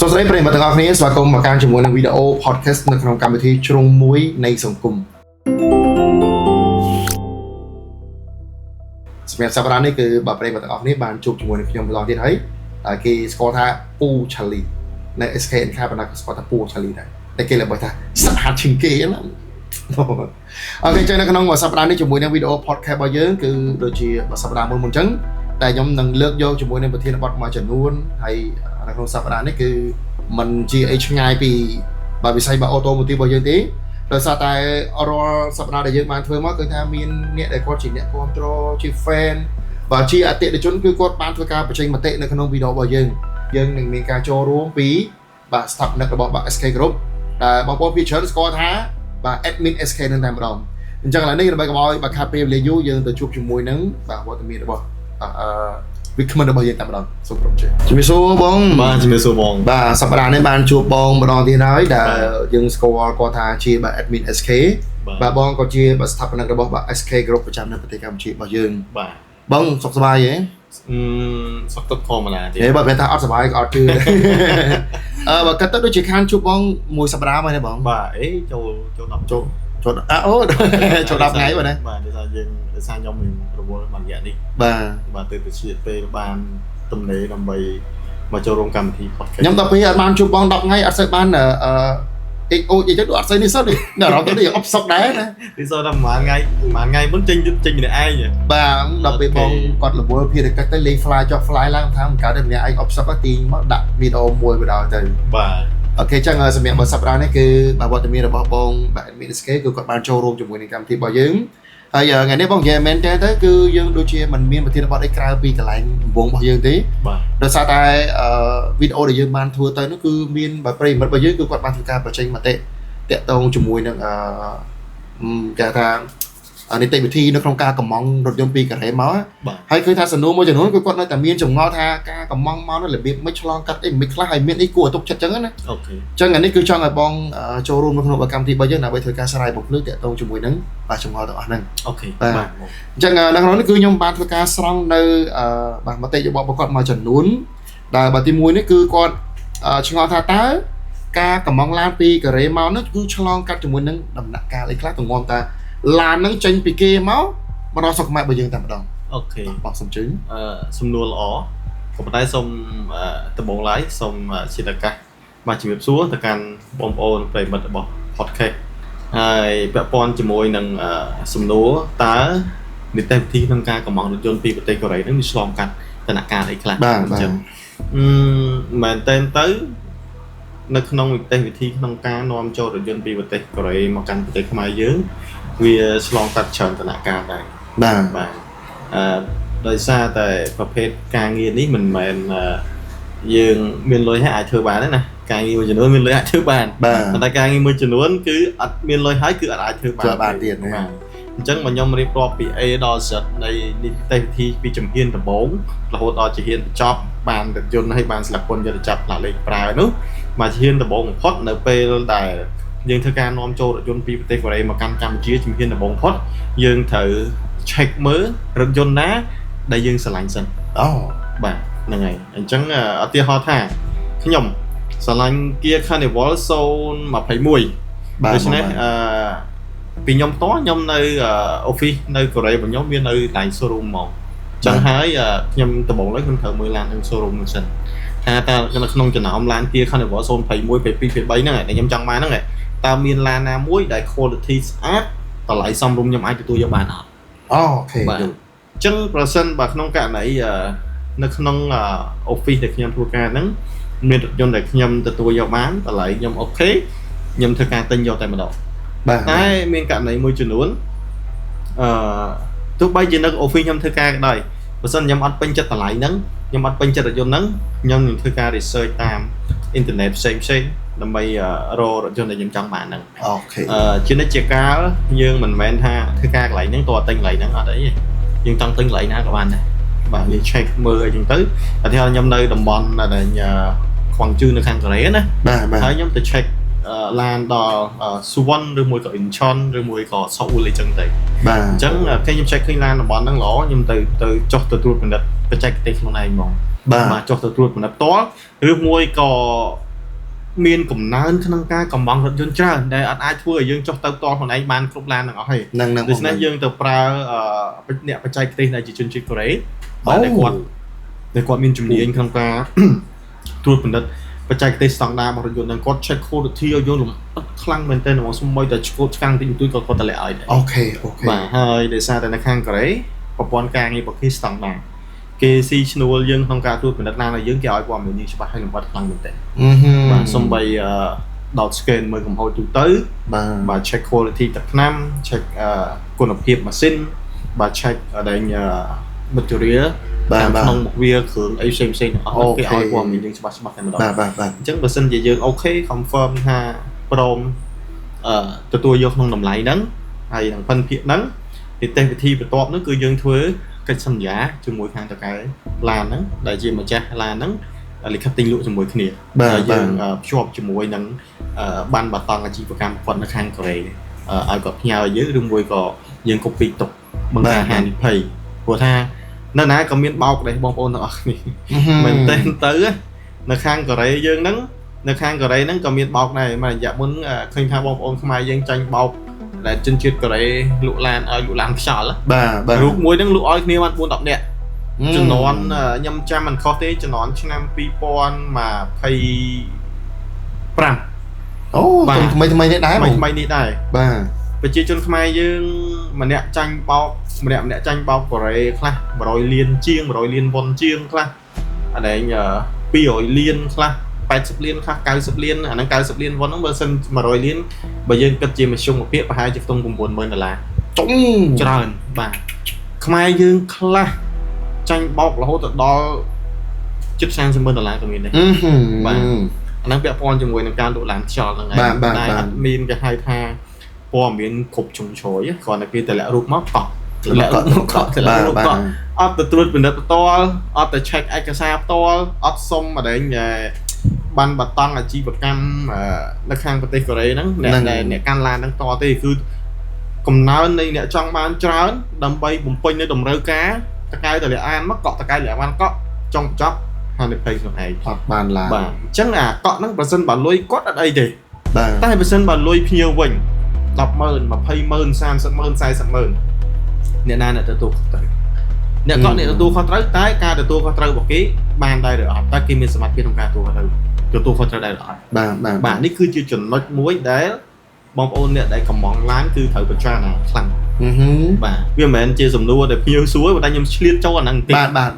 សួស្តីប្រិយមិត្តទាំងអស់គ្នាស្វាគមន៍មកកាន់ជាមួយនឹងវីដេអូ podcast នៅក្នុងកម្មវិធីជ្រុងមួយនៃសង្គមសម្រាប់សប្តាហ៍នេះគឺបើប្រិយមិត្តទាំងអស់គ្នាបានជួបជាមួយនឹងខ្ញុំម្ដងទៀតហើយគេស្គាល់ថាពូឆាលីនៅ SKN ខាបណ្ដាស្គាល់ថាពូឆាលីដែរតែគេលើកថាស្អាតជាងគេណាអូខេចឹងនៅក្នុងសប្តាហ៍នេះជាមួយនឹងវីដេអូ podcast របស់យើងគឺដូចជាសប្តាហ៍មុនអញ្ចឹងតែខ្ញុំនឹងលើកយកជាមួយនឹងប្រធានបទមួយចំនួនហើយនៅក្នុងសប្តាហ៍នេះគឺมันជាអីឆ្ងាយពីបើវិស័យបើអូតូម៉ូទីបរបស់យើងទេដោយសារតែរាល់សប្តាហ៍ដែលយើងបានធ្វើមកគឺថាមានអ្នកដែលគាត់ជាអ្នកគ្រប់គ្រងជា fan បើជាអតិថិជនគឺគាត់បានធ្វើការបញ្ចេញមតិនៅក្នុងវីដេអូរបស់យើងនឹងមានការចូលរួមពីបាទ staff និករបស់ SK Group ដែលបងប្អូនពីច្រើនស្គាល់ថាបាទ admin SK នឹងតែម្ដងអញ្ចឹងឥឡូវនេះដើម្បីកុំឲ្យបើខាត់ពេលវេលាយូរយើងទៅជួបជាមួយនឹងបាទវត្តមានរបស់វិក្កាមរបស់យើងតែម្ដងសូមក្រុមជម្រាបសួរបងបាទជំរាបសួរបងបាទសប្តាហ៍នេះបានជួបបងម្ដងទៀតហើយដែលយើងស្គាល់គាត់ថាជាបាទ admin SK បាទបងក៏ជាបាទស្ថាបនិករបស់បាទ SK Group ប្រចាំនៅប្រទេសកម្ពុជារបស់យើងបាទបងសុខសប្បាយទេសុខទុក្ខធម្មតាទេបើមិនថាអត់សប្បាយក៏អត់ជឿបើគាត់ទៅដូចជាខានជួបបងមួយសប្តាហ៍មកទេបងបាទអីចូល10ចូលអូចូល10ថ្ងៃបាទបាទដោយសារខ្ញុំមានរវល់មួយរយៈនេះបាទទៅជាតិពេលបានទំនេរដើម្បីមកចូលរួមកម្មវិធី podcast ខ្ញុំដល់ពេលអត់បានជួបបង10ថ្ងៃអត់សូវបានអូនិយាយទៅអត់សូវនេះសុទ្ធទេអារម្មណ៍ទៅអបសុកដែរណានេះសុទ្ធតែមួយថ្ងៃមុនចេញម្នាក់ឯងបាទដល់ពេលបងគាត់រវល់ភារកិច្ចទៅលេង fly ចុះ fly ឡើងថាមិនកើតទេម្នាក់ឯងអបសុកទីមកដាក់វីដេអូមួយបណ្ដោយទៅបាទអូខេចឹងសម្រាប់សប្តាហ៍នេះគឺបាទវត្តមានរបស់បងបាទ admin SK គឺគាត់បានចូលរួមជាមួយនឹងកម្មវិធីរបស់យើងហើយថ្ងៃនេះបងនិយាយមែនទេទៅគឺយើងដូចជាមិនមានប្រធានបទអីក្រៅពីកន្លែងដំបូងរបស់យើងទេបាទដោយសារតែវីដេអូដែលយើងបានធ្វើទៅនោះគឺមានបាទប្រិយមិត្តរបស់យើងគឺគាត់បានធ្វើការបញ្ចេញមតិតាក់ទងជាមួយនឹងគេថានីតិវិធីនៅក្នុងការកម្មង់រថយន្តពីកូរ៉េមកហើយឃើញថាសំណួរមួយចំនួនគឺគាត់នៅតែមានចម្ងល់ថាការកម្មង់មកនោះរបៀបមិនឆ្លងកាត់អីមិនខ្លះហើយមានអីគួរឲ្យទុកចិត្តចឹងណាអូខេចឹងអានេះគឺចង់ឲ្យបងចូលរួមនៅក្នុងកម្មវិធីរបស់យើងដើម្បីធ្វើការស្រាយបំភ្លឺតាក់ទងជាមួយនឹងបាទចម្ងល់ទាំងអស់ហ្នឹងអូខេបាទអញ្ចឹងនៅក្នុងនេះគឺខ្ញុំបានធ្វើការស្រង់នៅបាទមតិយោបល់របស់គាត់មួយចំនួនដែលបាទទី1នេះគឺគាត់ឆ្ងល់ថាតើការកម្មង់ឡានពីកូរ៉េមកនោះគឺឆ្លងកាត់ជាមួយនឹងដំណាក់កាលអីខ្លះទងំតាឡានហ្នឹងចេញពីគេមកដល់ស្រុកខ្មែររបស់យើងតែម្ដងអូខេបងសំជិញសំណួរល្អក៏ប៉ុន្តែសូមដំបូងឡើយសូមជាឱកាសមកជំរាបសួរទៅកាន់បងប្អូនប្រិយមិត្តរបស់ podcast ហើយពាក់ព័ន្ធជាមួយនឹងសំណួរតើនីតិវិធីក្នុងការកម្មង់រថយន្តពីប្រទេសកូរ៉េហ្នឹងឆ្លងកាត់ដំណាក់កាលអីខ្លះអញ្ចឹងមែនតើទៅនៅក្នុងនីតិវិធីក្នុងការនាំចូលរថយន្តពីប្រទេសកូរ៉េមកកាន់ប្រទេសខ្មែរយើងវាឆ្លងកាត់ច្រើនដំណាក់កាលដែរបាទដោយសារតែប្រភេទការងារនេះមិនមែនយើងមានលុយហើយអាចធ្វើបានទេណាការងារមួយចំនួនមានលុយអាចធ្វើបានតែការងារមួយចំនួនគឺអត់មានលុយហើយគឺអត់អាចធ្វើបានទៀតបាទអញ្ចឹងមកខ្ញុំរៀបរាប់ពី A ដល់ Z នៃនីតិវិធីពីជំហានដំបូងរហូតដល់ជំហានបញ្ចប់បានរថយន្តហើយបានស្លាកពន្ធយកទៅចាប់ផ្លាកលេខប្រើនោះមកជំហានដំបូងបំផុតនៅពេលដែលយើងធ្វើការនាំចូលរថយន្តពីប្រទេសកូរ៉េមកកាន់កម្ពុជាជំហានដំបូងផុតយើងត្រូវ check មើលរថយន្តណាដែលយើងស្រឡាញ់សិនបាទហ្នឹងហើយអញ្ចឹងឧទាហរណ៍ថាខ្ញុំស្រឡាញ់ Kia Carnival 021ដូច្នេះពីខ្ញុំតខ្ញុំនៅ office នៅកូរ៉េរបស់ខ្ញុំមាននៅដៃ showroom ហ្មងអញ្ចឹងហើយខ្ញុំដំបូងឡើយខ្ញុំត្រូវមើលឡានក្នុង showroom នោះសិនថាតើនៅក្នុងចំណោមឡាន Kia Carnival 021 22 23ហ្នឹងដែលខ្ញុំចង់បានហ្នឹងតើមានឡានណាមួយដែល quality ស្អាតតម្លៃសមរម្យខ្ញុំអាចទទួលយកបានអត់អូខេបាទអញ្ចឹងប្រសិនបើក្នុងករណីនៅក្នុង office ដែលខ្ញុំធ្វើការហ្នឹងមានរថយន្តដែលខ្ញុំទទួលយកបានតម្លៃខ្ញុំអូខេខ្ញុំធ្វើការទិញយកតែម្ដងតែមានករណីមួយចំនួនទោះបីជានៅ office ខ្ញុំធ្វើការក៏ដោយបើសិនខ្ញុំអត់ពេញចិត្តតម្លៃហ្នឹងខ្ញុំអត់ពេញចិត្តរថយន្តហ្នឹងខ្ញុំនឹងធ្វើការ research តាមអ៊ីនធឺណិតផ្សេងដើម្បីរករថយន្តដែលខ្ញុំចង់បានហ្នឹងអូខេជានិច្ចកាលយើងមិនមែនថាធ្វើការកន្លែងហ្នឹងតើទិញកន្លែងហ្នឹងអត់អីទេយើងចង់ទិញកន្លែងណាក៏បានដែរបាទយើង check មើលអីចឹងទៅឧទាហរណ៍ខ្ញុំនៅតំបន់ដែលខ្វង់ជឿនៅខាងកូរ៉េណាហើយខ្ញុំទៅ check ឡានដល់ Suwon ឬមួយក៏ Incheon ឬមួយក៏ Seoul អីចឹងទៅបាទអញ្ចឹងខ្ញុំ check ឃើញឡានតំបន់ហ្នឹងល្អខ្ញុំទៅចុះទៅត្រួតពិនិត្យបច្ចេកទេសខ្លួនឯងហ្មងបាទចុះទៅត្រួតពិនិត្យផ្ទាល់ឬមួយក៏ មានកំណើនក្នុងការកំងរថយន្តច្រើនដែលអត់អាចធ្វើឲ្យយើងចុះទៅផ្ទាល់ខ្លួនឯងបានគ្រប់ឡានទាំងអស់ទេដូច្នេះយើងទៅប្រើអ្នកបច្ចេកទេសដែលជាជនជាតិកូរ៉េបាទដែលគាត់មានជំនាញក្នុងការត្រួតពិនិត្យបច្ចេកទេសស្តង់ដាររបស់រថយន្តនឹងគាត់ check quality ឲ្យយើងលំអិតខ្លាំងមែនទែនរបស់ស្មួយតែឆ្កូតឆ្កាំងតិចតួចក៏គាត់តម្លាក់ឲ្យដែរអូខេបាទហើយដោយសារតែនៅខាងកូរ៉េប្រព័ន្ធការងាររបស់គេស្តង់ដារគេស៊ីឈ្នួលយើងក្នុងការត្រួតពិនិត្យឡានឲ្យយើងគេឲ្យព័ត៌មានយើងច្បាស់ហើយលំអិតខ្លាំងមែនទែនបាទសំបីដោត scan មើលកំហុសទូទៅបាទ check quality ទឹកថ្នាំ check គុណភាពម៉ាស៊ីនបាទ check ដែល material បាទក្នុងមុខវាគ្រឿងអីផ្សេងទាំងអស់គេឲ្យព័ត៌មានយើងច្បាស់តែម្ដងបាទអញ្ចឹងបើសិនជាយើងអូខេ confirm ថាព្រមទទួលយកក្នុងតម្លៃហ្នឹងហើយនឹងផិនភាគហ្នឹងនីតិវិធីបន្ទាប់នោះគឺយើងធ្វើកិច្ចសន្យាជាមួយខាងតកែឡានហ្នឹងដែលជាម្ចាស់ឡានហ្នឹងលិខិតទិញលក់ជាមួយគ្នាហើយយើងភ្ជាប់ជាមួយនឹងបានបតង់អាជីវកម្មគាត់នៅខាងកូរ៉េឲ្យគាត់ផ្ញើឲ្យយើងឬមួយក៏យើង copy ទុកបង្ការហានិភ័យព្រោះថានៅណាក៏មានបោកដែរបងប្អូនទាំងអស់គ្នាមែនតើទៅនៅខាងកូរ៉េយើងហ្នឹងនៅខាងកូរ៉េហ្នឹងក៏មានបោកដែរមួយរយៈមុនឃើញថាបងប្អូនខ្មែរយើងចាញ់បោកដែលជនជាតិកូរ៉េលក់ឡានឲ្យលក់ឡានខ្យល់បាទរូបមួយហ្នឹងលក់ឲ្យគ្នាបាន 4-10 នាក់ចំនួនខ្ញុំចាំមិនខុសទេចំនួនឆ្នាំ2025អូថ្មីនេះដែរថ្មីនេះដែរបាទប្រជាជនខ្មែរយើងម្នាក់ចាញ់បោកម្នាក់ចាញ់បោកកូរ៉េខ្លះ100លានជាង100លានវ៉ុនជាងខ្លះអានេះ200លានខ្លះ80លានខ្លះ90លានអាហ្នឹង90លានវ៉ុនហ្នឹងបើសិន100លានបើយើងគិតជាមធ្យមភាពប្រហែលជាខ្ទង់$90,000ចុងច្រើនបាទខ្មែរយើងខ្លះចាញ់បោករហូតដល់ជិត$30,000ក៏មានដែរបាទអាហ្នឹងពាក់ព័ន្ធជាមួយនឹងការលក់ឡានខ្យល់ហ្នឹងឯងតែអត់មានគេហៅថាព័ត៌មានគ្រប់ជ្រុងជ្រោយគ្រាន់តែគេតម្លាក់រូបមកកក់តម្លាក់រូបកក់អត់ទៅត្រួតពិនិត្យផ្ទាល់អត់ទៅ check ឯកសារផ្ទាល់អត់សុំអដែងបានបតង់អាជីវកម្មនៅខាងប្រទេសកូរ៉េហ្នឹងអ្នកកាន់ឡានហ្នឹងតទេគឺកំណើននៃអ្នកចង់បានច្រើនដើម្បីបំពេញនៅតម្រូវការតកែតម្លាក់អានមកកក់តកែតម្លាក់បានកក់ចង់ចប់ហានិភ័យខ្លួនឯងអត់បានឡានបាទអញ្ចឹងអាកក់ហ្នឹងបើសិនបើលុយគាត់អត់អីទេបាទតែបើសិនបើលុយភ្ញៀវវិញ$10,000 $20,000 $30,000 $40,000អ្នកណាអ្នកទទួលខុសត្រូវអ្នកកក់អ្នកទទួលខុសត្រូវតែការទទួលខុសត្រូវរបស់គេបានដែរឬអត់តែគេមានសមត្ថភាពក្នុងការទទួលខុសត្រូវដែរឬអត់បាទនេះគឺជាចំណុចមួយដែលបងប្អូនអ្នកដែលកំងឡានគឺត្រូវពិចារណាខ្លាំងបាទវាមិនមែនជាសំណួរដែលភ្ញៀវសួរតែខ្ញុំឆ្លៀតចូលអាហ្នឹងតិចបាទ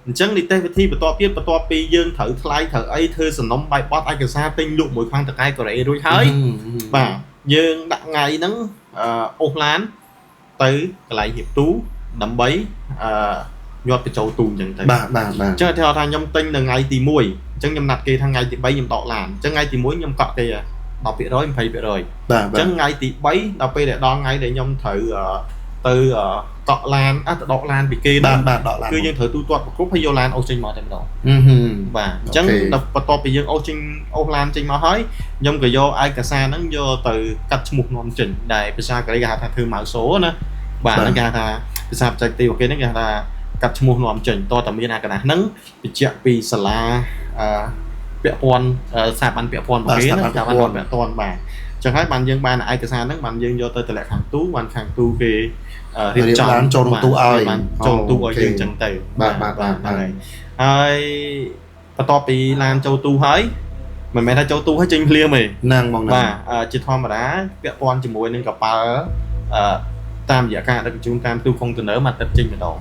អញ្ចឹងនីតិវិធីបន្ទាប់ទៀតបន្ទាប់ពីយើងត្រូវថ្លៃត្រូវអីធ្វើសំណុំបាយបត់ឯកសារទិញលក់មួយខាងតកែកូរ៉េរួចហើយបាទយើងដាក់ថ្ងៃហ្នឹងអូសឡានទៅកន្លែងហៀបទូដើម្បីញាត់បញ្ចូលទូអញ្ចឹងទៅបាទអញ្ចឹងថាខ្ញុំទិញនៅថ្ងៃទី1អញ្ចឹងខ្ញុំណាត់គេថាថ្ងៃទី3ខ្ញុំដកឡានអញ្ចឹងថ្ងៃទី1ខ្ញុំកក់គេ 10% 20%អញ្ចឹងថ្ងៃទី3ដល់ពេលដែលដល់ថ្ងៃដែលខ្ញុំត្រូវទៅកក់ឡានទៅដកឡានពីគេហ្នឹងគឺយើងត្រូវទូទាត់ប្រគ្រប់ហើយយកឡានអូសចេញមកតែម្ដងបាទអញ្ចឹងដល់បន្ទាប់ពីយើងអូសឡានចេញមកហើយខ្ញុំក៏យកឯកសារហ្នឹងយកទៅកាត់ឈ្មោះនាំចេញដែលភាសាកូរ៉េគេហៅថាធ្វើម៉ៅសូណាបាទហ្នឹងគេហៅថាភាសាបច្ចេកទេសរបស់គេហ្នឹងគេហៅថាកាត់ឈ្មោះនាំចេញតើតាមានអាកណាស់ហ្នឹងបញ្ជាក់ពីសាលាពាក់ព័ន្ធស្ថាប័នពាក់ព័ន្ធរបស់គេណាស្ថាប័នពាក់ព័ន្ធបាទចឹងហើយបានយើងបានឯកសារហ្នឹងបានយើងយកទៅតម្លាក់ខាងទូបានខាងទូគេរៀបចំចូលទូឲ្យបានចូលទូឲ្យយើងចឹងទៅបាទហើយបន្ទាប់ពីឡានចូលទូហើយមិនមែនថាចូលទូហើយចេញភ្លាមទេហ្នឹងហ្មងបាទជាធម្មតាពាក់ព័ន្ធជាមួយនឹងកប៉ាល់តាមរយៈការដឹកជញ្ជូនតាមទូកុងតឺន័រមួយអាទិត្យចេញម្ដង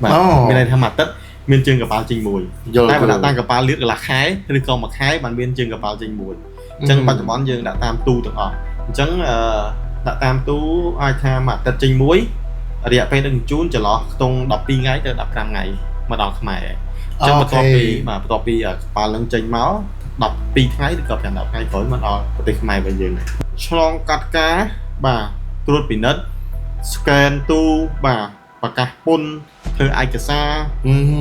បាទមានន័យថាមួយអាទិត្យមានជើងកប៉ាល់ចេញមួយតែបើដាក់តាមកប៉ាល់លាតកន្លះខែឬក៏មួយខែបានមានជើងកប៉ាល់ចេញមួយអញ្ចឹងបច្ចុប្បន្នយើងដាក់តាមទូទាំងអស់អញ្ចឹងដាក់តាមទូអាចថាមួយអាទិត្យចេញមួយរយៈពេលដឹកជញ្ជូនចន្លោះខ្ទង់12ថ្ងៃទៅ15ថ្ងៃមកដល់ខ្មែរអញ្ចឹងបន្ទាប់ពីកប៉ាល់នឹងចេញមក12ថ្ងៃឬក៏5 10ថ្ងៃក្រោយមកដល់ប្រទេសខ្មែរវិញយើងឆ្លងកាត់ការបាទត្រួតពិនិត្យ scan ទូបាទប្រកាសពន្ធធ្វើឯកសារ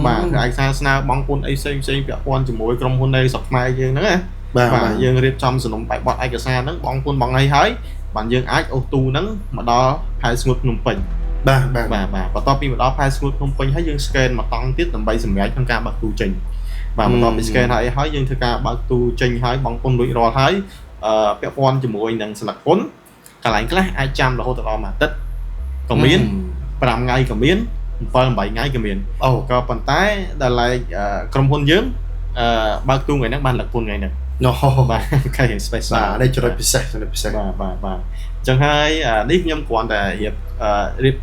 បាទធ្វើឯកសារស្នើបង់ពន្ធអីផ្សេងពាក់ព័ន្ធជាមួយក្រុមហ៊ុននៃស្រុកខ្មែរយើងហ្នឹងណាបាទយើងរៀបចំសំណុំបែបបទឯកសារហ្នឹងបង់ពន្ធបង់អីហើយបានយើងអាចអូសទូហ្នឹងមកដល់ផែស្ងួតភ្នំពេញបាទបន្ទាប់ពីមកដល់ផែស្ងួតភ្នំពេញហើយយើង scan មកតង់ទៀតដើម្បីសម្រេចក្នុងការបើកទូចេញ បាទបន្ទាប់ពី scan ហើយយើងធ្វើការបើកទូចេញហើយបង់ពន្ធរួចរាល់ហើយពាក់ព័ន្ធជាមួយនឹងស្លឹកពន្ធកន្លែងខ្លះអាចចាំរហូតដល់មួយអាទិត្យក៏មាន5ថ្ងៃក៏មាន7 8ថ្ងៃក៏មានក៏ប៉ុន្តែដល់ឡែកក្រុមហ៊ុនយើងបើកទូថ្ងៃហ្នឹងបានលឹកពន្ធថ្ងៃហ្នឹងបាទគេ special បាទនេះចំណុចពិសេសបាទបាទអញ្ចឹងហើយនេះខ្ញុំគ្រាន់តែរៀប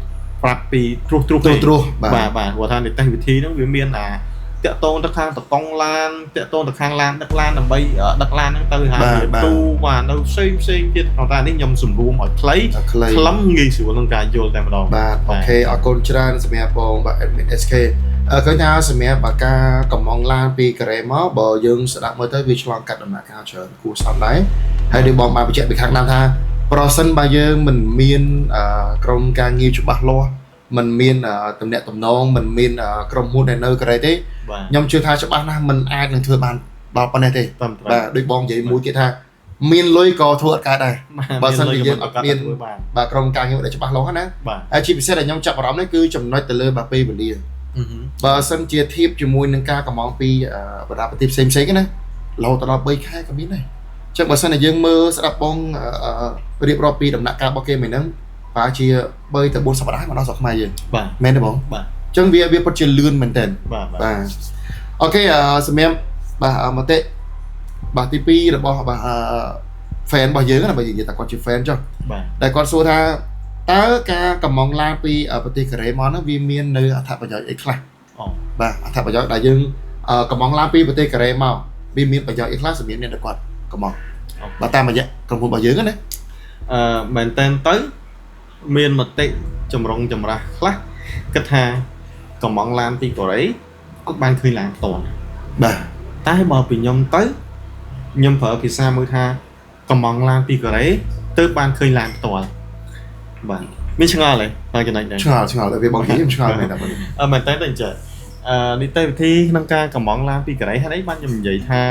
ប្រាប់ពីត្រួសបាទព្រោះថានីតិវិធីហ្នឹងវាមានតាក់ទងទៅខាងតកង់ឡានតាក់ទងទៅខាងឡានដឹកឡានដើម្បីដឹកឡានហ្នឹងទៅហាទូបាទនៅផ្សេងទៀតគាត់ថានេះខ្ញុំសម្រួមឲ្យខ្លីខ្លឹមងាយស្រួលក្នុងការយល់តែម្ដងបាទអូខេអរគុណច្រើនសម្រាប់បងបាទ admin SK ឃើញថាសម្រាប់បើការកំងឡានពីកូរ៉េមកបើយើងស្ដាប់មើលទៅវាឆ្លងកាត់ដំណាក់កាលច្រើនគួរសមដែរហើយដូចបងបានបញ្ជាក់ពីខាងដើមថាប្រសិនបើយើងមិនមានក្រុមការងារច្បាស់លាស់មិនមានតំណែងតំណងមិនមានក្រុមហ៊ុនដែលនៅកូរ៉េទេខ្ញុំជឿថាច្បាស់ណាស់មិនអាចនឹងធ្វើបានដល់ប៉ុណ្ណេះទេបាទដូចបងនិយាយមួយទៀតថាមានលុយក៏ធ្វើអត់កើតដែរបើសិនជាយើងអត់មានបាទក្រុមការងារដែលច្បាស់លាស់ណាហើយជាពិសេសដែលខ្ញុំចាប់អារម្មណ៍នេះគឺចំណុចទៅលើបាទពេលវេលាបើសិនជាធៀបជាមួយនឹងការកំងពីបណ្ដាប្រទេសផ្សេងៗណារហូតដល់3ខែក៏មានដែរអញ្ចឹងបើសិនជាយើងមើលស្ដាប់បងរៀបរាប់ពីដំណាក់កាលរបស់គេមិញហ្នឹងប្រហែលជា3ទៅ4សប្តាហ៍មកដល់ស្រុកខ្មែរយើងបាទមែនទេបងបាទអញ្ចឹងវាពិតជាលឿនមែនតើបាទអូខេសម្រាប់បាទមតិបាទទី2របស់បាទ fan របស់យើងណាបើនិយាយថាគាត់ជា fan ចុះបាទដែលគាត់សួរថាតើការកំងឡានពីប្រទេសកូរ៉េមកហ្នឹងវាមាននៅអត្ថប្រយោជន៍អីខ្លះបាទអត្ថប្រយោជន៍ដែលយើងកំងឡានពីប្រទេសកូរ៉េមកវាមានប្រយោជន៍អីខ្លះសម្រាប់អ្នកដែលគាត់កំងបាទតាមរយៈក្រុមហ៊ុនរបស់យើងណាមែនតើទៅមានមតិចម្រុងចម្រាស់ខ្លះគិតថាកំងឡានពីកូរ៉េអត់បានឃើញឡានផ្ទាល់បាទតែបើពីខ្ញុំទៅខ្ញុំប្រើភាសាមួយថាកំងឡានពីកូរ៉េទៅបានឃើញឡានផ្ទាល់បាទមានឆ្ងល់ទេហើយចំណុចហ្នឹងឆ្ងល់វាបងនិយាយខ្ញុំឆ្ងល់មែនតែមែនតើអញ្ចឹងនីតិវិធីក្នុងការកំងឡានពីកូរ៉េហើយបានខ្ញុំនិយាយថា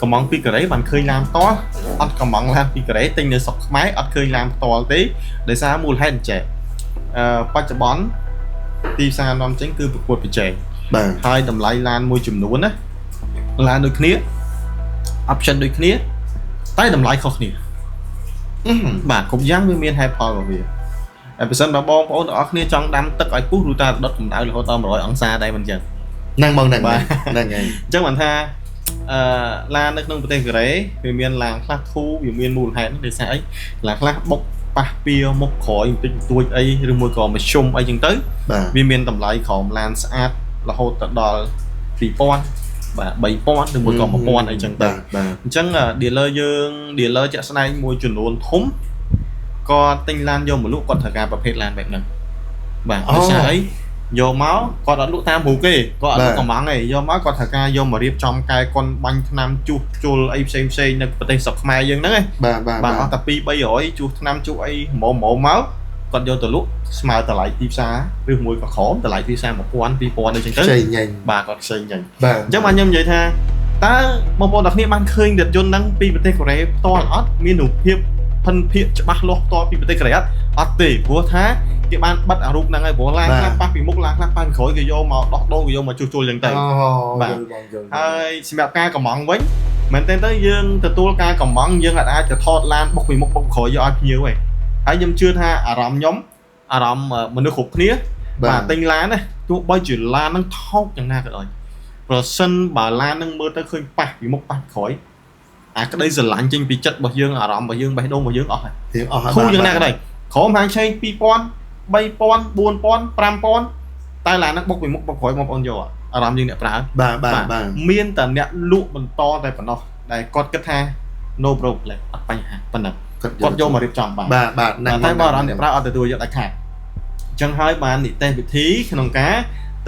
កំងពីកូរ៉េបានឃើញឡានផ្ទាល់អត់កំងឡានពីកូរ៉េទិញនៅស្រុកខ្មែរអត់ឃើញឡានផ្ទាល់ទេដោយសារមូលហេតុអញ្ចឹងបច្ចុប្បន្នទីផ្សារនាំចេញគឺប្រកួតប្រជែងបាទហើយតម្លៃឡានមួយចំនួនណាឡានដូចគ្នា option ដូចគ្នាតែតម្លៃខុសគ្នាបាទគ្រប់យ៉ាងវាមានហេតុផលរបស់វាហើយបើសិនបើបងប្អូនទាំងអស់គ្នាចង់ដាំទឹកឲ្យពុះឬតាដុតកម្ដៅរហូតដល់100អង្សាដែរមិនចឹងហ្នឹងបងហ្នឹងហើយអញ្ចឹងបានថាឡាននៅក្នុងប្រទេសកូរ៉េវាមានឡានខ្លះធូរវាមានមូលហេតុដូចថាអីឡានខ្លះបុកប៉ះពីមុខក្រោយបន្តិចបន្តួចអីឬមួយក៏មធ្យមអីចឹងទៅវាមានតម្លៃក្រោមឡានស្អាតរហូតដល់2000បាទ3000ឬមួយក៏1000អីចឹងទៅអញ្ចឹង dealer យើង dealer ជាក់ស្ដែងមួយចំនួនធំគាត់ទិញឡានយកមកលក់គាត់ត្រូវការប្រភេទឡានបែបហ្នឹងបាទដូចស្អីយកមកគាត់អត់លក់តាមរូបគេគាត់អត់លក់កំងទេយកមកគាត់ត្រូវការយកមករៀបចំកែកុនបាញ់ថ្នាំជុះជុលអីផ្សេងនៅប្រទេសស្រុកខ្មែរយើងហ្នឹងបាទអស់តែ2-300ជុះថ្នាំជុះអីម៉មមកគាត់យកទៅលក់ស្មើតម្លៃទីផ្សារឬមួយក៏ក្រោមតម្លៃទីផ្សារ1000-2000អីចឹងទៅបាទគាត់ខ្ចីញ៉ាញ់អញ្ចឹងបាទខ្ញុំនិយាយថាតើបងប្អូនទាំងគ្នាបានឃើញរថយន្តហ្នឹងពីប្រទេសកូរ៉េផ្ទាល់អត់មានរូបភាពភិនភាគច្បាស់លាស់ផ្ទាល់ពីប្រទេសកូរ៉េអត់ទេព្រោះថាគេបានបិទអារូបហ្នឹងហើយព្រោះឡានខ្លះប៉ះពីមុខឡានខ្លះប៉ះពីក្រោយគេយកមកដោះដូរគេយកមកជួសជុលចឹងទៅបាទហើយសម្រាប់ការកំងវិញមែនតើទៅយើងទទួលការកំងយើងអាចទៅថតឡានបុកពីមុខបុកក្រោយយកឲ្យភ្ញៀវឯងហើយខ្ញុំជឿថាអារម្មណ៍ខ្ញុំអារម្មណ៍មនុស្សគ្រប់គ្នាបាទទិញឡានណាទោះបីជាឡានហ្នឹងថោកយ៉ាងណាក៏ដោយប្រសិនបើឡានហ្នឹងមើលទៅឃើញប៉ះពីមុខប៉ះពីក្រោយអាក្តីស្រឡាញ់ចេញពីចិត្តរបស់យើងអារម្មណ៍របស់យើងបេះដូងរបស់យើងអស់ហើយធូរយ៉ាងណាក៏ដោយក្រោមហាងឆេង2000 3000 4000 5000តែឡានហ្នឹងបុកពីមុខបុកក្រោយបងប្អូនយកអារម្មណ៍យើងអ្នកប្រើបាទមានតែអ្នកលក់បន្តតែប៉ុណ្ណោះដែលគាត់គិតថា no problem អត់បញ្ហាប៉ុណ្ណឹងគាត់យកមករៀបចំបាទតែបើអារម្មណ៍អ្នកប្រើអត់ទទួលយកដាច់ខាតអញ្ចឹងហើយបាននីតិវិធីក្នុងការ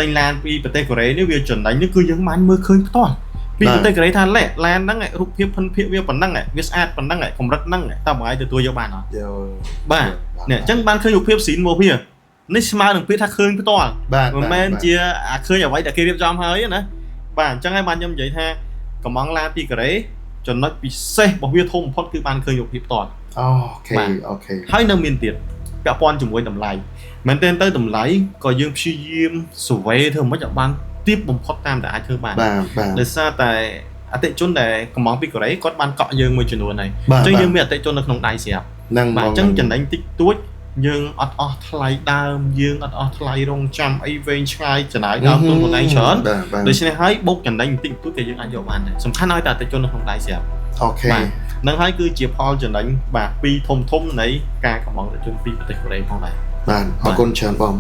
ទិញឡានពីប្រទេសកូរ៉េនេះវាចំណេញនេះគឺយើងបានមើលឃើញផ្ទាល់ពីប្រទេសកូរ៉េថាឡានហ្នឹងរូបភាពភិនភាគវាប៉ុណ្ណឹងវាស្អាតប៉ុណ្ណឹងកម្រិតហ្នឹងតើបងឯងទទួលយកបានអត់បាទនេះអញ្ចឹងបានឃើញរូបភាពស៊ីនមកវានេះស្មើនឹងពាក្យថាឃើញផ្ទាល់មិនមែនជាអាឃើញអ្វីដែលគេរៀបចំហើយណាបាទអញ្ចឹងហើយបានខ្ញុំនិយាយថាកំងឡានពីកូរ៉េចំណុចពិសេសរបស់វាធំបំផុតគឺបានឃើញរូបភាពផ្ទាល់អូខេហើយនៅមានទៀតពាក់ព័ន្ធជាមួយតម្លៃមែនទែនទៅតម្លៃក៏យើងព្យាយាម survey ធ្វើមិនឲ្យបាន tiếpបំផុតតាមតែអាចធ្វើបាន បាទ ដោយសារតែអតិជនដែលកំងពីកូរ៉េគាត់បានកក់យើងមួយចំនួនហើយអញ្ចឹងយើងមានអតិជននៅក្នុងដៃស្រាប់ ហ្នឹង បាទអញ្ចឹងចំណេញតិចតួចយើងអត់អស់ថ្លៃដើមយើងអត់អស់ថ្លៃរងចាំអីវែងឆ្ងាយចំណាយដើមទុនខ្លួនឯងច្រើនដូច្នេះហើយបូកចំណេញបន្តិចតួចក៏យើងអាចយកបានដែរសំខាន់ឲ្យតែអតិជននៅក្នុងដៃស្រាប់ អូខេ នឹងហើយគឺជាផលចំណេញបាទពីរធំនៃការកំងអតិជនពីប្រទេសកូរ៉េផងដែរ បាទអរគុណច្រើនបង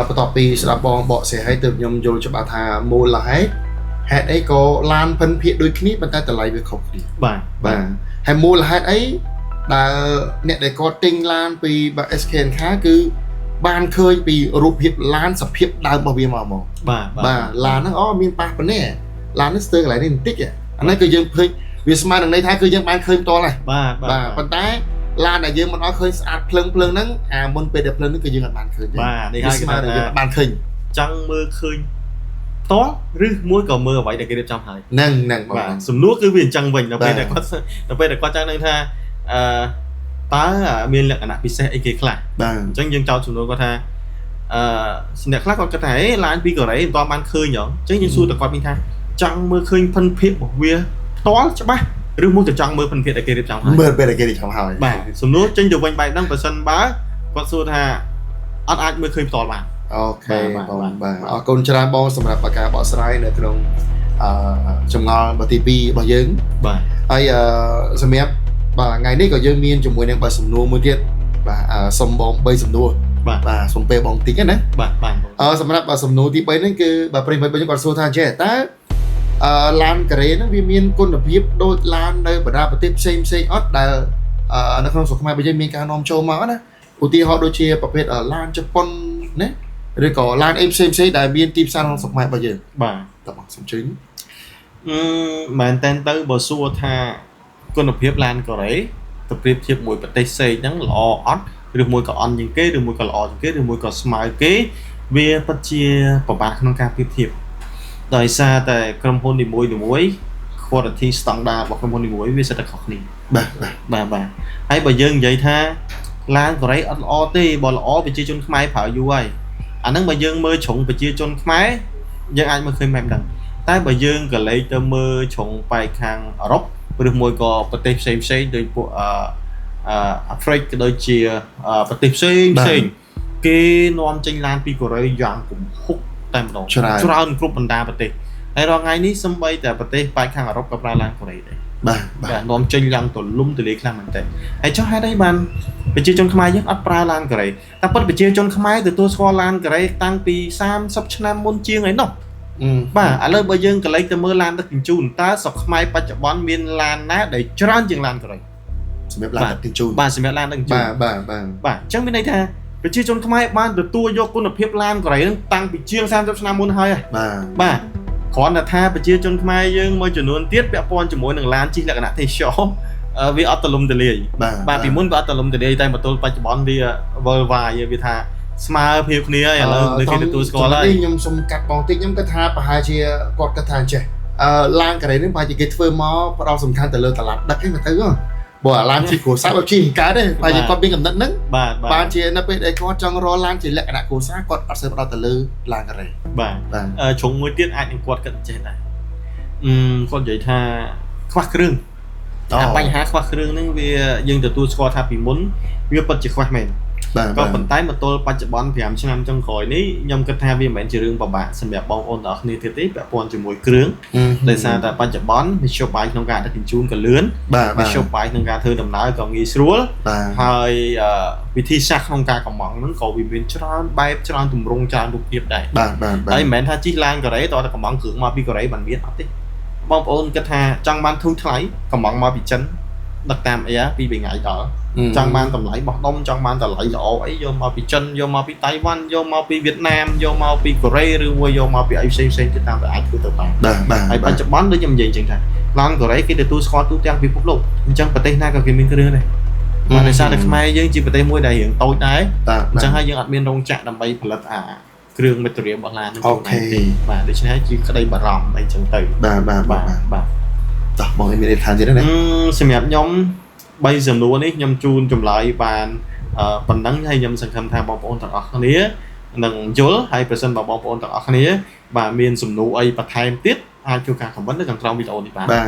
បន្ទាប់ពីស្ដាប់បងបកស្រាយឲ្យទើបខ្ញុំយល់ច្បាស់ថាមូលហេតុហេតុអីក៏ឡានភិនភាគដូចគ្នាប៉ុន្តែតម្លៃវាខុសគ្នា បាទហើយមូលហេតុអីដែលអ្នកដែលគាត់ទិញឡានពី SKNK គឺបានឃើញពីរូបភាពឡានសភាពដើមរបស់វាមក បាទឡានហ្នឹងមានប៉ះប៉ុណ្ណេះឡាននេះស្ទើរកន្លែងនេះបន្តិចអានេះគឺយើងឃើញវាស្មើនឹងន័យថាគឺយើងបានឃើញផ្ទាល់ហើយបាទប៉ុន្តែឡានដែលយើងមិនអត់ឃើញស្អាតភ្លឹងហ្នឹងមុនពេលដែលភ្លឹងហ្នឹងគឺយើងអត់បានឃើញទេបាទនេះហើយគឺថាយើងបានឃើញចង់មើលឃើញផ្ទាល់ឬមួយក៏មើលអ្វីដែលគេរៀបចំហើយហ្នឹងបងសំណួរគឺវាអញ្ចឹងវិញដល់ពេលដែលគាត់ចង់ដឹងថាតើមានលក្ខណៈពិសេសអីគេខ្លះបាទអញ្ចឹងយើងចោទសំណួរគាត់ថាអ្នកខ្លះគាត់គិតថាឡានពីកូរ៉េមិនទាន់បានឃើញហ៎អញ្ចឹងយើងសួរតែគាត់វិញថាចង់មើលឃើញភិនភាគរបស់វាផ្ទាល់ច្បាស់ឬមួយក៏ចង់មើលភិនភាគដែលគេរៀបចំហើយបាទសំណួរចេញទៅវិញបែបហ្នឹងបើសិនបើគាត់សួរថាអត់អាចមើលឃើញផ្ទាល់បានអូខេបងបាទអរគុណច្រើនបងសម្រាប់ការបកស្រាយនៅក្នុងចម្ងល់បទី2របស់យើងបាទហើយសម្រាប់បាទថ្ងៃនេះក៏យើងមានជាមួយនឹងសំណួរមួយទៀតបាទសុំបង3សំណួរបាទសុំពេលបងតិចណាបាទសម្រាប់សំណួរទី3ហ្នឹងគឺបាទប្រិយមិត្តយើងគាត់សួរថាចេះតើឡានកូរ៉េហ្នឹងវាមានគុណភាពដូចឡាននៅបណ្ដាប្រទេសផ្សេងអត់ដែលនៅក្នុងស្រុកខ្មែរយើងមានការនាំចូលមកណាឧទាហរណ៍ដូចជាប្រភេទឡានជប៉ុនណាឬក៏ឡានអីផ្សេងដែលមានទីផ្សារក្នុងស្រុកខ្មែររបស់យើងបាទតើបងសំជិញមែនតើទៅបើសួរថាគុណភាពឡានកូរ៉េទៅប្រៀបធៀបមួយប្រទេសផ្សេងហ្នឹងល្អអត់ឬមួយក៏អន់ជាងគេឬមួយក៏ល្អជាងគេឬមួយក៏ស្មើគេវាពិតជាពិបាកក្នុងការប្រៀបធៀបដោយសារតែក្រុមហ៊ុននីមួយ quality standard របស់ក្រុមហ៊ុននីមួយវាសិតតែខុសគ្នាបាទហើយបើយើងនិយាយថាឡានកូរ៉េអត់ល្អទេបើល្អប្រជាជនខ្មែរប្រើយូរហើយអាហ្នឹងបើយើងមើលជ្រុងប្រជាជនខ្មែរយើងអាចមើលឃើញបែបហ្នឹងតែបើយើងក៏លេខទៅមើលជ្រុងប៉ែកខាងអឺរ៉ុបឬមួយក៏ប្រទេសផ្សេងដូចពួកអាហ្វ្រិកក៏ដូចជាប្រទេសផ្សេងគេនាំចេញឡានពីកូរ៉េយ៉ាងគំហុកតែម្ដងច្រើនគ្រប់បណ្ដាប្រទេសហើយរាល់ថ្ងៃនេះសម្បីតែប្រទេសប៉ែកខាងអឺរ៉ុបក៏ប្រើឡានកូរ៉េដែរបាទនាំចេញយ៉ាងទូលំទូលាយខ្លាំងមែនតើហើយចុះហេតុអីបានប្រជាជនខ្មែរយើងអត់ប្រើឡានកូរ៉េតែពិតប្រជាជនខ្មែរទទួលស្គាល់ឡានកូរ៉េតាំងពី30ឆ្នាំមុនជាងឯណោះបាទឥឡូវបើយើងកលេចទៅមើលឡានដឹកជញ្ជូនតើស្រុកខ្មែរបច្ចុប្បន្នមានឡានណាដែលច្រើនជាងឡានកូរ៉េសម្រាប់ឡានដឹកជញ្ជូនបាទសម្រាប់ឡានដឹកជញ្ជូនបាទអញ្ចឹងមានន័យថាប្រជាជនខ្មែរបានទទួលយកគុណភាពឡានកូរ៉េហ្នឹងតាំងពីជាង30ឆ្នាំមុនហើយបាទគ្រាន់តែថាប្រជាជនខ្មែរយើងមួយចំនួនទៀតពាក់ព័ន្ធជាមួយនឹងឡានជិះលក្ខណៈទេសចរវាអត់ទលំទលាយបាទពីមុនវាអត់ទលំទលាយតែមកទល់បច្ចុប្បន្នវា worldwide វាថាស្មើភាពគ្នាឥឡូវនៅគេទទួលស្គាល់ហើយខ្ញុំសុំកាត់បងតិចខ្ញុំគិតថាប្រហែលជាគាត់គិតថាអញ្ចេះឡានកូរ៉េនេះប្រហែលជាគេធ្វើមកផ្ដោតសំខាន់ទៅលើតឡានដឹកឯងមកទៅបើអាឡានជិះគ្រួសារបើជិះកើតទេប្រហែលជាគាត់មានកំណត់ហ្នឹងបានជានៅពេលដែលគាត់ចង់រកឡានជាលក្ខណៈគ្រួសារគាត់អត់សូវផ្ដោតទៅលើឡានកូរ៉េបាទជ្រុងមួយទៀតអាចនឹងគាត់គិតអញ្ចេះដែរគាត់និយាយថាខ្វះគ្រឿងបញ្ហាខ្វះគ្រឿងហ្នឹងវាយើងទទួលស្គាល់ថាពីមុនវាពិតជាខ្វះមែនក៏ប៉ុន្តែមកទល់បច្ចុប្បន្ន5ឆ្នាំចុងក្រោយនេះខ្ញុំគិតថាវាមិនមែនជារឿងពិបាកសម្រាប់បងប្អូនទាំងអស់គ្នាទៀតទេពាក់ព័ន្ធជាមួយគ្រឿងដោយសារតែបច្ចុប្បន្នមធ្យោបាយក្នុងការដឹកជញ្ជូនក៏លឿនមធ្យោបាយក្នុងការធ្វើដំណើរក៏ងាយស្រួលហើយវិធីសាស្ត្រក្នុងការកំងហ្នឹងក៏វាមានច្រើនបែបច្រើនទម្រង់ច្រើនរូបភាពដែរហើយមិនមែនថាជិះឡានកូរ៉េតើតែកំងគ្រឿងមកពីកូរ៉េបានមានអត់ទេបងប្អូនគិតថាចង់បានធូរថ្លៃកំងមកពីចិនដឹកតាមអីពី2ថ្ងៃដល់ចង់បានតម្លៃបោះដុំចង់បានតម្លៃល្អអីយកមកពីចិនយកមកពីតៃវ៉ាន់យកមកពីវៀតណាមយកមកពីកូរ៉េឬមួយយកមកពីអីផ្សេងទៀតតាមតែអាចធ្វើទៅបានហើយបច្ចុប្បន្នដូចខ្ញុំនិយាយអញ្ចឹងថាឡានកូរ៉េគេទទួលស្គាល់ទូទាំងពិភពលោកអញ្ចឹងប្រទេសណាក៏គេមានគ្រឿងដែរបាទដោយសារតែខ្មែរយើងជាប្រទេសមួយដែលរៀងតូចដែរអញ្ចឹងហើយយើងអត់មានរោងចក្រដើម្បីផលិតគ្រឿង material របស់ឡានហ្នឹងទេបាទដូច្នេះជាក្តីបារម្ភអីចឹងទៅបាទតោះបងមានថាទៀតណាសម្រាប់ខ្ញុំ3សំណួរនេះខ្ញុំជូនចម្លើយបានប៉ុណ្ណឹងហើយខ្ញុំសង្ឃឹមថាបងប្អូនទាំងអស់គ្នា នឹងយល់ហើយប្រសិនបើបងប្អូនទាំងអស់គ្នាបាទមានសំណួរអីបន្ថែមទៀតអាចជួយការ comment នៅខាងក្រោមវីដេអូនេះបាទបាទ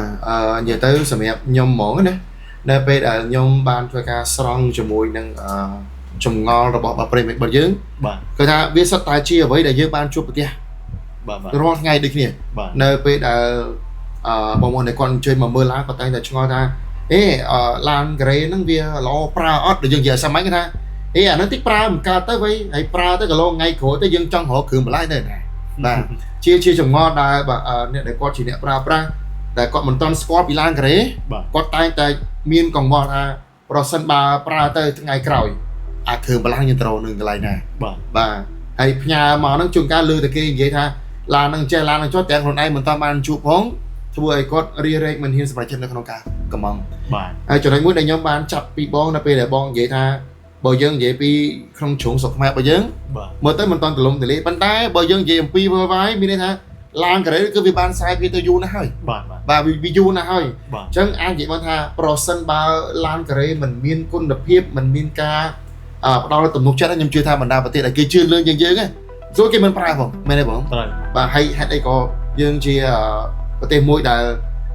និយាយទៅសម្រាប់ខ្ញុំហ្មងណានៅពេលដែលខ្ញុំបានធ្វើការស្រង់ជាមួយនឹងចម្ងល់របស់ប្រិមិត្តរបស់យើងបាទគឺថាវាសុទ្ធតែជាអ្វីដែលយើងបានជួបប្រទះបាទរាល់ថ្ងៃដូចគ្នានៅពេលដែលបងប្អូនដែលគាត់អញ្ជើញមកមើលឡានគាត់តែងតែឆ្ងល់ថាឡានការ៉េហ្នឹងវាល្អប្រើអត់ដូចយើងនិយាយសាមញ្ញគេថាអាហ្នឹងតិចប្រើមិនកើតទៅវិញហើយប្រើទៅក៏ឡងថ្ងៃក្រោយទៅយើងចង់រកគ្រឿងបន្លាយទៅណាបាទជាចម្ងល់ដែលអ្នកដែលគាត់ជាអ្នកប្រើប្រាស់ដែលគាត់មិនទាន់ស្គាល់ពីឡានការ៉េគាត់តែងតែមានកង្វល់ថាប្រសិនបើប្រើទៅថ្ងៃក្រោយអាចគ្រឿងបន្លាយយើងត្រូវនឹងកន្លែងណាបាទហើយផ្ញើមកហ្នឹងជួនកាលលើតែគេនិយាយថាឡានហ្នឹងចេះឡានហ្នឹងចុះទាំងខ្លួនឯងមិនទាន់បានជួបផងធ្វើឲ្យគាត់រៀរែកមិនហ៊ានសម្រេចចិត្តនៅក្នុងការកំងបាទហើយចំណុចមួយដែលខ្ញុំបានចាប់ពីបងនៅពេលដែលបងនិយាយថាបើយើងនិយាយពីក្នុងជ្រុងស្រុកខ្មែររបស់យើងមើលទៅមិនទាន់ទលំទលាប៉ុន្តែបើយើងនិយាយអំពី Worldwide មានន័យថាឡានការ៉េគឺវាបានខ្សែវាទៅយូរណាស់ហើយបាទវាយូរណាស់ហើយអញ្ចឹងអាចនិយាយបានថាប្រសិនបើឡានការ៉េមិនមានគុណភាពមិនមានការផ្ដល់ទំនុកចិត្តខ្ញុំជឿថាបណ្ដាប្រទេសដែលគេជឿលឿនយើងស្រួលគេមិនប្រើផងមែនទេបងបាទហើយហេតុអីក៏យើងជាប្រទេសមួយដែល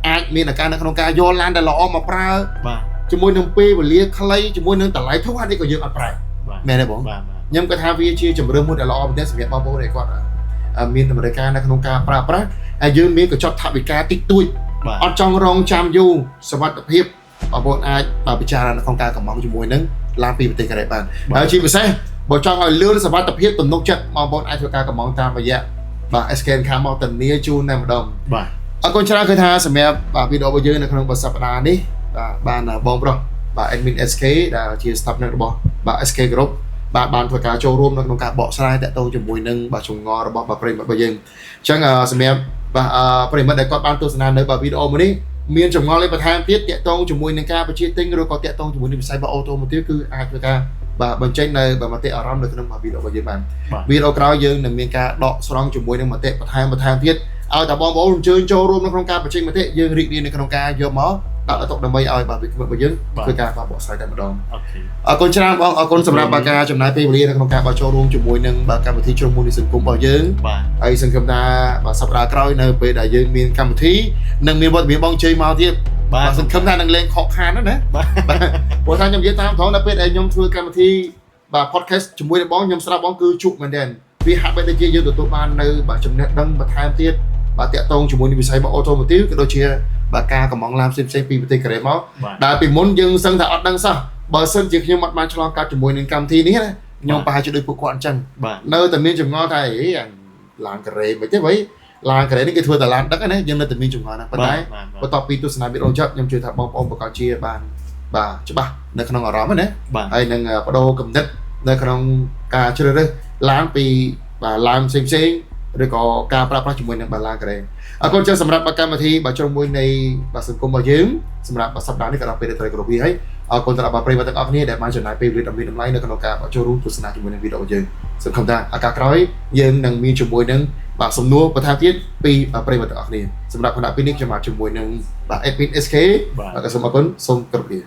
អាចមានឱកាសនៅក្នុងការយកឡានដែលល្អមកប្រើបាទជាមួយនឹងពេលវេលាខ្លីជាមួយនឹងតម្លៃធូរហេតុអីក៏យើងអត់ប្រើមែនទេបងខ្ញុំគាត់ថាវាជាជំរឿនមួយដែលល្អមែនទេសម្រាប់បងប្អូនដែលគាត់មានតម្រូវការនៅក្នុងការប្រើប្រាស់ហើយយើងមានកញ្ចប់ថវិកាតិចតួចអត់ចង់រងចាំយូរសុវត្ថិភាពបងប្អូនអាចពិចារណាក្នុងការកំងជាមួយនឹងឡានពីប្រទេសកូរ៉េបានហើយជាពិសេសបើចង់ឲ្យលឿនសុវត្ថិភាពទំនុកចិត្តបងប្អូនអាចធ្វើការកំងតាមរយៈបាទ SKN ខាងមកធានាជូនតែម្ដងបាទអរគុណច្រើនគឺថាសម្រាប់វីដេអូរបស់យើងនៅក្នុងសប្តាហ៍នេះបាទបានបងប្រុសបាទ admin SK ដែលជា staff របស់បាទ SK Group បាទបានធ្វើការចូលរួមនៅក្នុងការបកស្រាយតាក់ទងជាមួយនឹងបាទចម្ងល់របស់បាទប្រិមិត្តរបស់យើងអញ្ចឹងសម្រាប់បាទប្រិមិត្តដែលគាត់បានទស្សនានៅបាទវីដេអូមួយនេះមានចម្ងល់អីបន្ថែមទៀតតាក់ទងជាមួយនឹងការបញ្ជាទិញឬក៏តាក់ទងជាមួយនឹងវិស័យបាទអូតូម៉ូទីវគឺអាចធ្វើការបាទបញ្ចេញនៅមតិអារម្មណ៍នៅក្នុងវីដេអូរបស់យើងបានវីដេអូក្រោយយើងនឹងមានការដកស្រង់ជាមួយនឹងមតិបន្ថែមទៀតឲ្យតែបងប្អូនអញ្ជើញចូលរួមនៅក្នុងការបញ្ចេញមតិយើងរីករាយនៅក្នុងការយកមកដាក់ទៅដើម្បីឲ្យបាទវិក្កាមរបស់យើងធ្វើការបកស្រាយតែម្ដងអរគុណច្រើនបងអរគុណសម្រាប់ការចំណាយពេលវេលានៅក្នុងការចូលរួមជាមួយនឹងបាទកម្មវិធីជ្រុំមួយនៃសង្គមរបស់យើងហើយសង្ឃឹមថាបាទសប្តាហ៍ក្រោយនៅពេលដែលយើងមានកម្មវិធីនឹងមានវត្តមានបងជ័យមកទៀតបាទសង្ឃឹមថានឹងលេងខកខានណាបាទព្រោះថាខ្ញុំនិយាយតាមត្រង់នៅពេលដែលខ្ញុំធ្វើកម្មវិធីបាទ podcast ជាមួយនឹងបងខ្ញុំស្ដាប់បងគឺជក់មែនទែនវាហាក់បីដូចជាយើងទទួលបាននៅបាទចំណេះដឹងបន្ថែមទៀតបាទតាក់ទងជាមួយនឹងវិស័យអូតូម៉ូទីវក៏ដូចជាបាទការកំងឡានផ្សេងៗពីប្រទេសកូរ៉េមកដែលពីមុនយើងសឹងថាអត់ដឹងសោះបើសិនជាខ្ញុំអត់បានឆ្លងកាត់ជាមួយនឹងកម្មវិធីនេះណាខ្ញុំប្រហែលជាដូចពួកគាត់អញ្ចឹងនៅតែមានចម្ងល់ថាឡានកូរ៉េមិនទេវ៉ៃឡានកូរ៉េនេះគេធ្វើតែឡានដឹកណាយើងនៅតែមានចម្ងល់ណាប៉ុន្តែបន្ទាប់ពីទស្សនាវីដេអូចប់ខ្ញុំជឿថាបងប្អូនប្រកាសជាបានបាទច្បាស់នៅក្នុងអារម្មណ៍ណាហើយនឹងបដូរគំនិតនៅក្នុងការជ្រើសរើសឡានពីបាទឡានផ្សេងឬក៏ការប្រើប្រាស់ជាមួយនឹងបាឡាករ៉េអរគុណច្រើនសម្រាប់កម្មវិធីបាទជ្រុំមួយនៃបាទសង្គមរបស់យើងសម្រាប់សប្តាហ៍នេះក៏ដល់ពេលត្រូវគ្រប់វាហើយអរគុណសម្រាប់ប្រិយមិត្តទាំងអស់គ្នាដែលបានចំណាយពេលវេលាដ៏មានតម្លៃនៅក្នុងការចូលរួមទស្សនាជាមួយនឹងវីដេអូយើងសង្ឃឹមថាឱកាសក្រោយយើងនឹងមានជាមួយនឹងបាទសំណួរបន្ថែមទៀតពីប្រិយមិត្តទាំងអស់គ្នាសម្រាប់គណៈពេលនេះខ្ញុំមកជាមួយនឹងបាទ Admin SK បាទសូមអរគុណសូមគោរពលា